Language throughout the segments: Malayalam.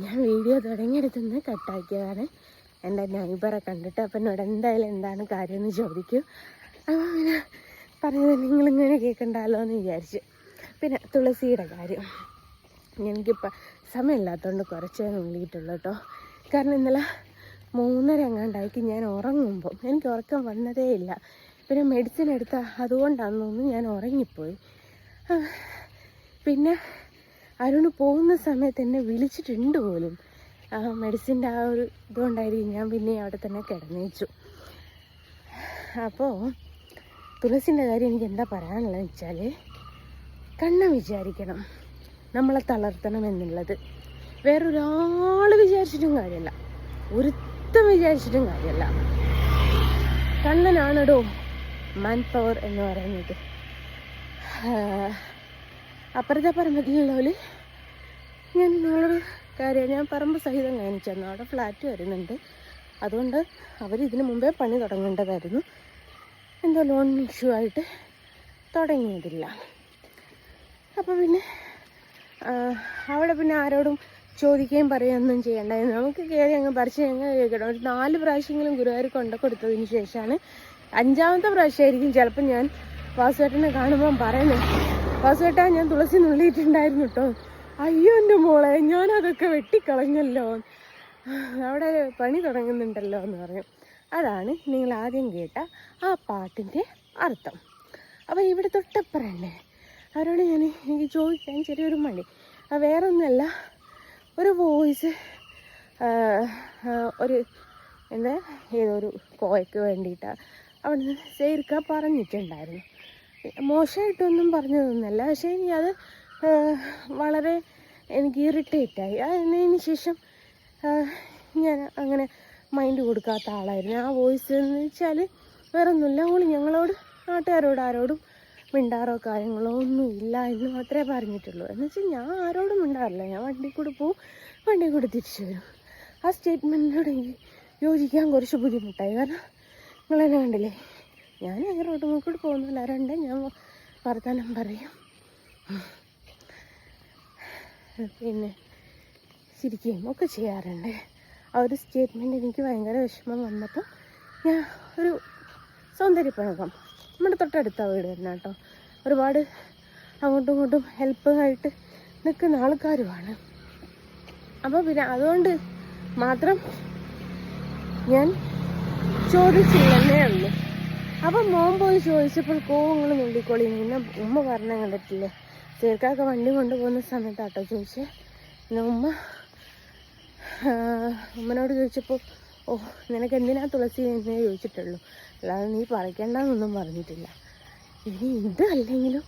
ഞാൻ വീഡിയോ തുടങ്ങിയെടുത്തുനിന്ന് കട്ടാക്കിയതാണ്. എൻ്റെ നൈബറെ കണ്ടിട്ട് അപ്പം എന്നോട് എന്തായാലും എന്താണ് കാര്യമെന്ന് ചോദിക്കും. അപ്പോൾ പിന്നെ പറഞ്ഞത് നിങ്ങളിങ്ങനെ കേൾക്കണ്ടല്ലോ എന്ന് വിചാരിച്ച്. പിന്നെ തുളസിയുടെ കാര്യം എനിക്കിപ്പോൾ സമയമില്ലാത്തതുകൊണ്ട് കുറച്ചേ നുള്ളിയിട്ടുള്ളൂ കേട്ടോ. കാരണം ഇന്നലെ 3:30 എങ്ങാണ്ടായിരിക്കും ഞാൻ ഉറങ്ങുമ്പോൾ. എനിക്ക് ഉറക്കം വന്നതേ ഇല്ല. പിന്നെ മെഡിസിൻ എടുത്ത അതുകൊണ്ടാണെന്ന് തോന്നുന്നു ഞാൻ ഉറങ്ങിപ്പോയി. പിന്നെ അരുണ് പോകുന്ന സമയത്ത് എന്നെ വിളിച്ചിട്ടുണ്ട് പോലും. മെഡിസിൻ്റെ ആ ഒരു ഇതുകൊണ്ടായിരിക്കും ഞാൻ പിന്നെ അവിടെ തന്നെ കിടന്നേച്ചു. അപ്പോൾ തുളസിൻ്റെ കാര്യം എനിക്ക് എന്താ പറയാനുള്ളതെന്ന് വെച്ചാൽ, കണ്ണം വിചാരിക്കണം നമ്മളെ തളർത്തണം എന്നുള്ളത്. വേറൊരാൾ വിചാരിച്ചിട്ടും കാര്യമല്ല, ഒരുത്തം വിചാരിച്ചിട്ടും കാര്യമല്ല. കണ്ണനാണെടോ മാൻ പവർ എന്ന് പറയുന്നത്. അപ്പുറത്തെ പറമ്പത്തിലുള്ളവർ ഞാൻ നിങ്ങളൊരു കാര്യം ഞാൻ പറമ്പ് സഹിതം കാണിച്ചു തന്നു. അവിടെ ഫ്ലാറ്റ് വരുന്നുണ്ട്. അതുകൊണ്ട് അവരിതിന് മുമ്പേ പണി തുടങ്ങേണ്ടതായിരുന്നു. എന്തോ ലോൺ ഇഷ്യൂ ആയിട്ട് തുടങ്ങിയതില്ല. അപ്പോൾ പിന്നെ അവിടെ പിന്നെ ആരോടും ചോദിക്കുകയും പറയുകയൊന്നും ചെയ്യണ്ടായിരുന്നു. നമുക്ക് കയറി അങ്ങ് പറിച്ച് ഞങ്ങൾ കേൾക്കണം. ഒരു 4 പ്രാവശ്യങ്ങളും ഗുരുവായൂർ കൊണ്ടു കൊടുത്തതിന് ശേഷമാണ് 5ാമത്തെ പ്രാവശ്യമായിരിക്കും ചിലപ്പോൾ ഞാൻ വാസുവേട്ടനെ കാണുമ്പം പറയുന്നത്, വാസുവേട്ടാ ഞാൻ തുളസി നുള്ളിയിട്ടുണ്ടായിരുന്നു കേട്ടോ. അയ്യോ എൻ്റെ മോളെ, ഞാനതൊക്കെ വെട്ടിക്കളഞ്ഞല്ലോ, അവിടെ പണി തുടങ്ങുന്നുണ്ടല്ലോ എന്ന് പറയും. അതാണ് നിങ്ങൾ ആദ്യം കേട്ട ആ പാട്ടിൻ്റെ അർത്ഥം. അപ്പോൾ ഇവിടെ തൊട്ടപ്പുറല്ലേ അവരോട് എനിക്ക് ചോദിക്കാൻ ചെറിയൊരു മടി. വേറെ ഒന്നുമല്ല, ഒരു വോയിസ് ഒരു എന്താ ഏതൊരു കോയക്ക് വേണ്ടിയിട്ടാണ് അവിടെ നിന്ന് ചേർക്കാൻ പറഞ്ഞിട്ടുണ്ടായിരുന്നു. മോശമായിട്ടൊന്നും പറഞ്ഞതൊന്നുമല്ല, പക്ഷേ ഇനി അത് വളരെ എനിക്ക് ഇറിറ്റേറ്റായി. അതിന് ശേഷം ഞാൻ അങ്ങനെ മൈൻഡ് കൊടുക്കാത്ത ആളായിരുന്നു. ആ വോയിസ് എന്ന് വെച്ചാൽ വേറെ ഒന്നുമില്ല, ഓള് ഞങ്ങളോട് നാട്ടുകാരോട് ആരോടും മിണ്ടാറോ കാര്യങ്ങളോ ഒന്നും ഇല്ല എന്ന് മാത്രമേ പറഞ്ഞിട്ടുള്ളൂ. എന്ന് വെച്ചാൽ ഞാൻ ആരോടും മിണ്ടാറില്ല. ഞാൻ വണ്ടി കൂടെ പോവും, വണ്ടി കൂടെ തിരിച്ചു വരും. ആ സ്റ്റേറ്റ്മെൻറ്റിനോട് എനിക്ക് യോജിക്കാൻ കുറച്ച് ബുദ്ധിമുട്ടായി. കാരണം നിങ്ങളെന്നെ കണ്ടില്ലേ, ഞാൻ റോഡ് കൂടെ പോകുന്നില്ല, ഞാൻ വർത്തമാനം പറയും, പിന്നെ ചിരിക്കുകയും ഒക്കെ ചെയ്യാറുണ്ട്. ആ ഒരു സ്റ്റേറ്റ്മെൻറ്റ് എനിക്ക് ഭയങ്കര വിഷമം വന്നപ്പോൾ ഞാൻ ഒരു സൗന്ദര്യപ്പഴകം നമ്മുടെ തൊട്ടടുത്ത വീട് തന്നെ കേട്ടോ. ഒരുപാട് അങ്ങോട്ടും ഇങ്ങോട്ടും ഹെൽപ്പായിട്ട് നിൽക്കുന്ന ആൾക്കാരുമാണ്. അപ്പോൾ പിന്നെ അതുകൊണ്ട് മാത്രം ഞാൻ ചോദിച്ചില്ലെന്നേ ഉള്ളൂ. അപ്പം മോൻ പോയി ചോദിച്ചപ്പോൾ കോവങ്ങൾ നുള്ളിക്കോളി പിന്നെ ഉമ്മ പറഞ്ഞ കണ്ടിട്ടില്ലേ, ചേർക്കാക്ക വണ്ടി കൊണ്ടുപോകുന്ന സമയത്താട്ടോ ചോദിച്ചേ. പിന്നെ ഉമ്മനോട് ചോദിച്ചപ്പോൾ ഓ നിനക്ക് എന്തിനാ തുളസി എന്നേ ചോദിച്ചിട്ടുള്ളൂ, അല്ലാതെ നീ പറിക്കണ്ടെന്നൊന്നും പറഞ്ഞിട്ടില്ല. ഇനി ഇതല്ലെങ്കിലും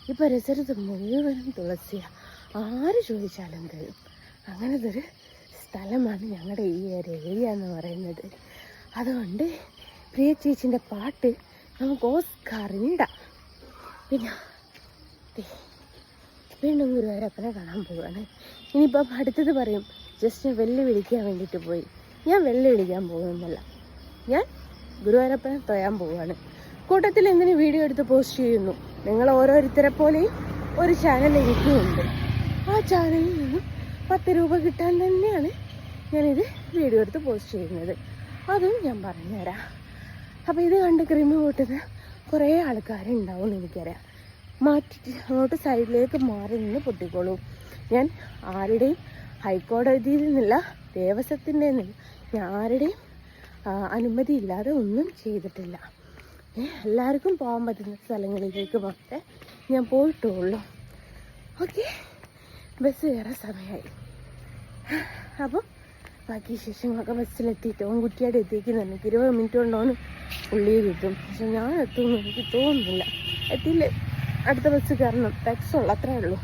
ഈ പരിസരത്ത് മുഴുവനും തുളസിയാണ്, ആര് ചോദിച്ചാലും തരും. അങ്ങനത്തെ ഒരു സ്ഥലമാണ് ഞങ്ങളുടെ ഈ ഏരിയ എന്ന് പറയുന്നത്. അതുകൊണ്ട് പ്രിയ ചേച്ചിൻ്റെ പാട്ട് നമുക്ക് ഓസ്കാറിനിടാം. പിന്നെ വീണ്ടും ഗുരുവായൂരപ്പനെ കാണാൻ പോവുകയാണ്. ഇനിയിപ്പം അടുത്തത് പറയും ജസ്റ്റ് വെല്ലു വിളിക്കാൻ വേണ്ടിയിട്ട് പോയി. ഞാൻ വെല്ലു വിളിക്കാൻ പോകുന്നല്ല, ഞാൻ ഗുരുവായൂരപ്പനെ തൊഴാൻ പോവുകയാണ്. കൂട്ടത്തിൽ എന്തിന് വീഡിയോ എടുത്ത് പോസ്റ്റ് ചെയ്യുന്നു. നിങ്ങൾ ഓരോരുത്തരെ പോലെയും ഒരു ചാനൽ എനിക്കുമുണ്ട്. ആ ചാനലിൽ നിന്നും 10 രൂപ കിട്ടാൻ തന്നെയാണ് ഞാനിത് വീഡിയോ എടുത്ത് പോസ്റ്റ് ചെയ്യുന്നത്. അതും ഞാൻ പറഞ്ഞുതരാം. അപ്പോൾ ഇത് കണ്ട് ക്രിമി കൂട്ടുന്ന കുറേ ആൾക്കാരുണ്ടാവും എനിക്കറിയാം. മാറ്റിയിട്ട് അങ്ങോട്ട് സൈഡിലേക്ക് മാറി നിന്ന് പൊട്ടിക്കോളൂ. ഞാൻ ആരുടെയും ഹൈക്കോടതിയിൽ നിന്നില്ല, ദേവസ്വത്തിൻ്റെ നിന്നില്ല, ഞാൻ ആരുടെയും അനുമതി ഇല്ലാതെ ഒന്നും ചെയ്തിട്ടില്ല. എല്ലാവർക്കും പോകാൻ പറ്റുന്ന സ്ഥലങ്ങളിലേക്ക് മാത്രമേ ഞാൻ പോയിട്ടുള്ളൂ. ഓക്കെ, ബസ് കയറാൻ സമയമായി. അപ്പം ബാക്കി വിശേഷങ്ങളൊക്കെ ബസ്സിലെത്തിയിട്ട് കുറ്റിയാട് എത്തിക്കുന്നുണ്ട്. 20 മിനിറ്റ് കൊണ്ടോന്ന് ഉള്ളിൽ കിട്ടും. പക്ഷെ ഞാൻ എത്തുമെന്ന് എനിക്ക് തോന്നുന്നില്ല. എത്തിയില്ലേ അടുത്ത ബസ് കയറണം, ടാക്സുള്ളൂ, അത്രേ ഉള്ളൂ.